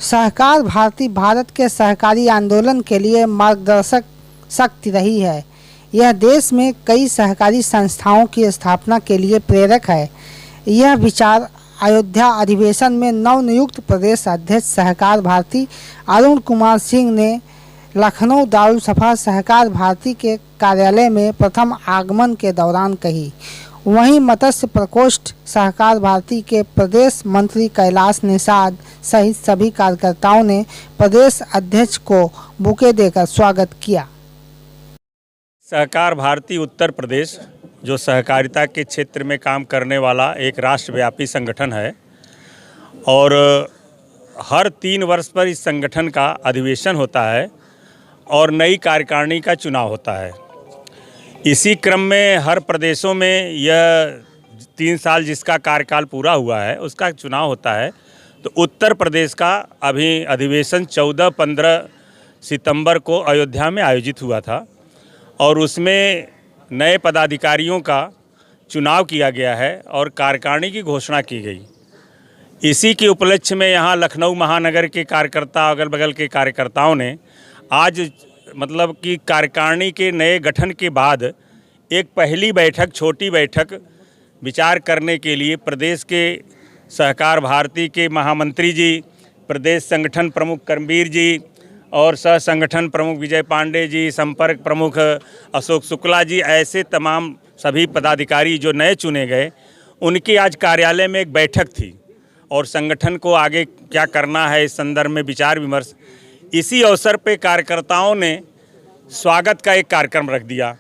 सहकार भारती भारत के सहकारी आंदोलन के लिए मार्गदर्शक शक्ति रही है। यह देश में कई सहकारी संस्थाओं की स्थापना के लिए प्रेरक है। यह विचार अयोध्या अधिवेशन में नवनियुक्त प्रदेश अध्यक्ष सहकार भारती अरुण कुमार सिंह ने लखनऊ दारुसफा सहकार भारती के कार्यालय में प्रथम आगमन के दौरान कही। वहीं मत्स्य प्रकोष्ठ सहकार भारती के प्रदेश मंत्री कैलाश निषाद सहित सभी कार्यकर्ताओं ने प्रदेश अध्यक्ष को बुके देकर स्वागत किया। सहकार भारती उत्तर प्रदेश जो सहकारिता के क्षेत्र में काम करने वाला एक राष्ट्रव्यापी संगठन है और हर 3 वर्ष पर इस संगठन का अधिवेशन होता है और नई कार्यकारिणी का चुनाव होता है। इसी क्रम में हर प्रदेशों में यह 3 साल जिसका कार्यकाल पूरा हुआ है उसका चुनाव होता है। तो उत्तर प्रदेश का अभी अधिवेशन 14-15 सितंबर को अयोध्या में आयोजित हुआ था और उसमें नए पदाधिकारियों का चुनाव किया गया है और कार्यकारिणी की घोषणा की गई। इसी के उपलक्ष्य में यहाँ लखनऊ महानगर के कार्यकर्ता, अगल बगल के कार्यकर्ताओं ने आज मतलब कि कार्यकारिणी के नए गठन के बाद एक पहली बैठक, छोटी बैठक विचार करने के लिए प्रदेश के सहकार भारती के महामंत्री जी, प्रदेश संगठन प्रमुख करमवीर जी और सह संगठन प्रमुख विजय पांडे जी, संपर्क प्रमुख अशोक शुक्ला जी, ऐसे तमाम सभी पदाधिकारी जो नए चुने गए, उनकी आज कार्यालय में एक बैठक थी और संगठन को आगे क्या करना है इस संदर्भ में विचार विमर्श। इसी अवसर पे कार्यकर्ताओं ने स्वागत का एक कार्यक्रम रख दिया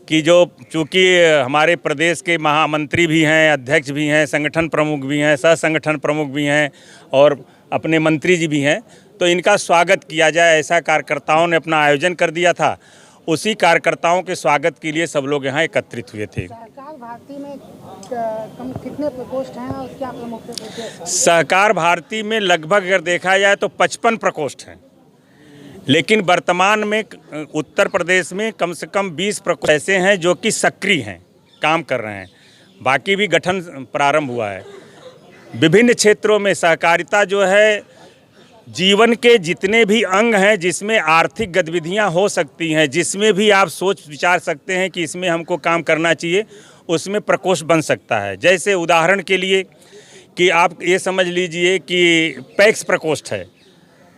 कि जो चूँकि हमारे प्रदेश के महामंत्री भी हैं, अध्यक्ष भी हैं, संगठन प्रमुख भी हैं, सह संगठन प्रमुख भी हैं और अपने मंत्री जी भी हैं, तो इनका स्वागत किया जाए, ऐसा कार्यकर्ताओं ने अपना आयोजन कर दिया था। उसी कार्यकर्ताओं के स्वागत के लिए सब लोग यहाँ एकत्रित हुए थे। सहकार भारती में कितने प्रकोष्ठ हैं और क्या प्रमुख प्रकोष्ठ हैं? सहकार भारती में लगभग अगर देखा जाए तो 55 प्रकोष्ठ हैं, लेकिन वर्तमान में उत्तर प्रदेश में कम से कम 20 प्रकोष्ठ ऐसे हैं जो कि सक्रिय हैं, काम कर रहे हैं। बाकी भी गठन प्रारंभ हुआ है। विभिन्न क्षेत्रों में सहकारिता जो है जीवन के जितने भी अंग हैं जिसमें आर्थिक गतिविधियां हो सकती हैं, जिसमें भी आप सोच विचार सकते हैं कि इसमें हमको काम करना चाहिए, उसमें प्रकोष्ठ बन सकता है। जैसे उदाहरण के लिए कि आप ये समझ लीजिए कि पैक्स प्रकोष्ठ है,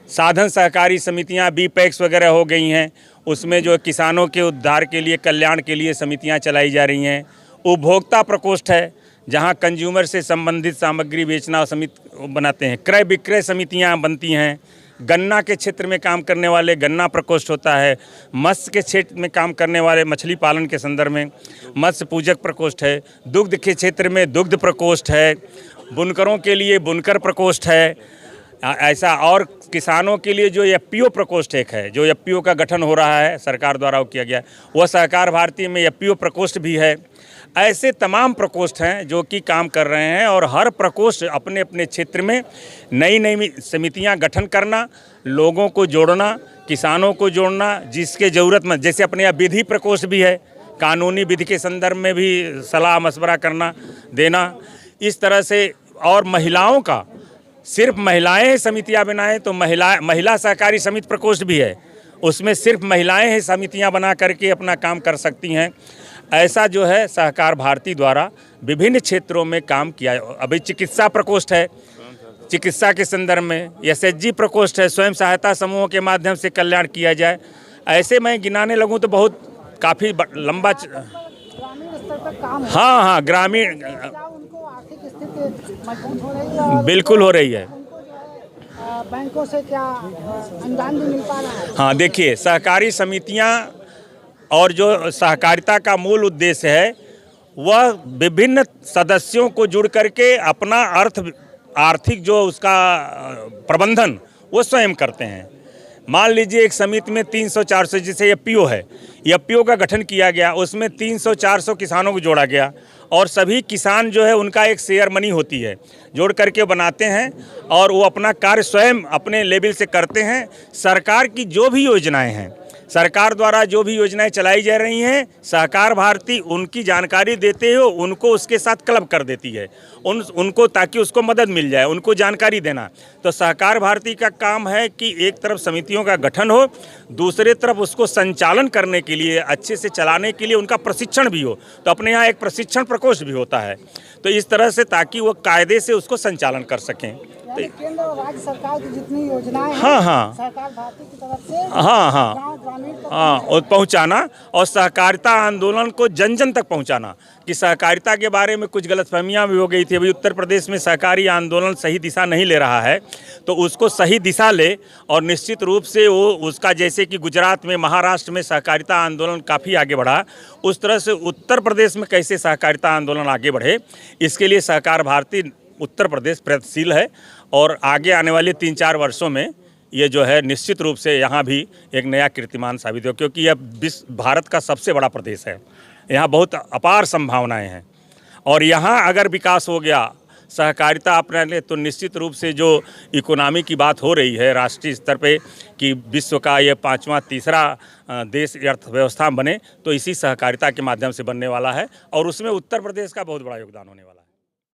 साधन सहकारी समितियां बी पैक्स वगैरह हो गई हैं, उसमें जो किसानों के उद्धार के लिए, कल्याण के लिए समितियां चलाई जा रही हैं। उपभोक्ता प्रकोष्ठ है जहां कंज्यूमर से संबंधित सामग्री बेचना समिति बनाते हैं। क्रय विक्रय समितियां बनती हैं। गन्ना के क्षेत्र में काम करने वाले गन्ना प्रकोष्ठ होता है। मत्स्य के क्षेत्र में काम करने वाले मछली पालन के संदर्भ में मत्स्य पूजक प्रकोष्ठ है। दुग्ध के क्षेत्र में दुग्ध प्रकोष्ठ है। बुनकरों के लिए बुनकर प्रकोष्ठ है। ऐसा और किसानों के लिए जो एफपीओ प्रकोष्ठ एक है, जो एफपीओ का गठन हो रहा है सरकार द्वारा वो किया गया, वह सहकार भारती में एफपीओ प्रकोष्ठ भी है। ऐसे तमाम प्रकोष्ठ हैं जो कि काम कर रहे हैं और हर प्रकोष्ठ अपने अपने क्षेत्र में नई नई समितियां गठन करना, लोगों को जोड़ना, किसानों को जोड़ना, जिसके ज़रूरतमंद, जैसे अपने यहाँ विधि प्रकोष्ठ भी है, कानूनी विधि के संदर्भ में भी सलाह मशवरा करना देना। इस तरह से और महिलाओं का, सिर्फ महिलाएं समितियां बनाएं तो महिला सहकारी समिति प्रकोष्ठ भी है, उसमें सिर्फ महिलाएं ही समितियां बना करके अपना काम कर सकती हैं। ऐसा जो है सहकार भारती द्वारा विभिन्न क्षेत्रों में काम किया। अभी चिकित्सा प्रकोष्ठ है, चिकित्सा के संदर्भ में एसएचजी प्रकोष्ठ है, स्वयं सहायता समूहों के माध्यम से कल्याण किया जाए। ऐसे मैं गिनाने लगूँ तो बहुत काफ़ी लंबा ग्रामीण स्तर पर काम हाँ ग्रामीण उनको आर्थिक स्थिति मजबूत हो रही है, बिल्कुल हो रही है। बैंकों से क्या अनुदान भी मिल पा रहा है? हाँ, देखिए सहकारी समितियां और जो सहकारिता का मूल उद्देश्य है वह विभिन्न सदस्यों को जुड़ करके अपना आर्थिक जो उसका प्रबंधन वो स्वयं करते हैं। मान लीजिए एक समिति में 300-400, जैसे एफपीओ है, एफपीओ का गठन किया गया, उसमें 300-400 किसानों को जोड़ा गया और सभी किसान जो है उनका एक शेयर मनी होती है, जोड़ करके बनाते हैं और वो अपना कार्य स्वयं अपने लेवल से करते हैं। सरकार की जो भी योजनाएं हैं, सरकार द्वारा जो भी योजनाएं चलाई जा रही हैं, सहकार भारती उनकी जानकारी देते हुए उनको उसके साथ क्लब कर देती है, उनको ताकि उसको मदद मिल जाए, उनको जानकारी देना। तो सहकार भारती का काम है कि एक तरफ समितियों का गठन हो, दूसरे तरफ उसको संचालन करने के लिए, अच्छे से चलाने के लिए उनका प्रशिक्षण भी हो। तो अपने यहाँ एक प्रशिक्षण प्रकोष्ठ भी होता है, तो इस तरह से ताकि वो कायदे से उसको संचालन कर सकें। केंद्र और राज्य सरकार की जितनी योजनाएं हैं, हाँ सहकार भारती की तरफ से हाँ ग्रामीण तक और पहुंचाना, और सहकारिता आंदोलन को जन जन तक पहुंचाना। कि सहकारिता के बारे में कुछ गलतफहमियां भी हो गई थी। अभी उत्तर प्रदेश में सहकारी आंदोलन सही दिशा नहीं ले रहा है, तो उसको सही दिशा ले, और निश्चित रूप से वो उसका, जैसे कि गुजरात में, महाराष्ट्र में सहकारिता आंदोलन काफ़ी आगे बढ़ा, उस तरह से उत्तर प्रदेश में कैसे सहकारिता आंदोलन आगे बढ़े, इसके लिए सहकार भारती उत्तर प्रदेश प्रयत्नशील है। और आगे आने वाले 3-4 वर्षों में ये जो है निश्चित रूप से यहाँ भी एक नया कीर्तिमान साबित हो, क्योंकि यह भारत का सबसे बड़ा प्रदेश है। यहाँ बहुत अपार संभावनाएं हैं, और यहाँ अगर विकास हो गया, सहकारिता अपना ले, तो निश्चित रूप से जो इकोनॉमी की बात हो रही है राष्ट्रीय स्तर पे कि विश्व का ये 5वां तीसरा देश अर्थव्यवस्था बने, तो इसी सहकारिता के माध्यम से बनने वाला है, और उसमें उत्तर प्रदेश का बहुत बड़ा योगदान होने वाला है।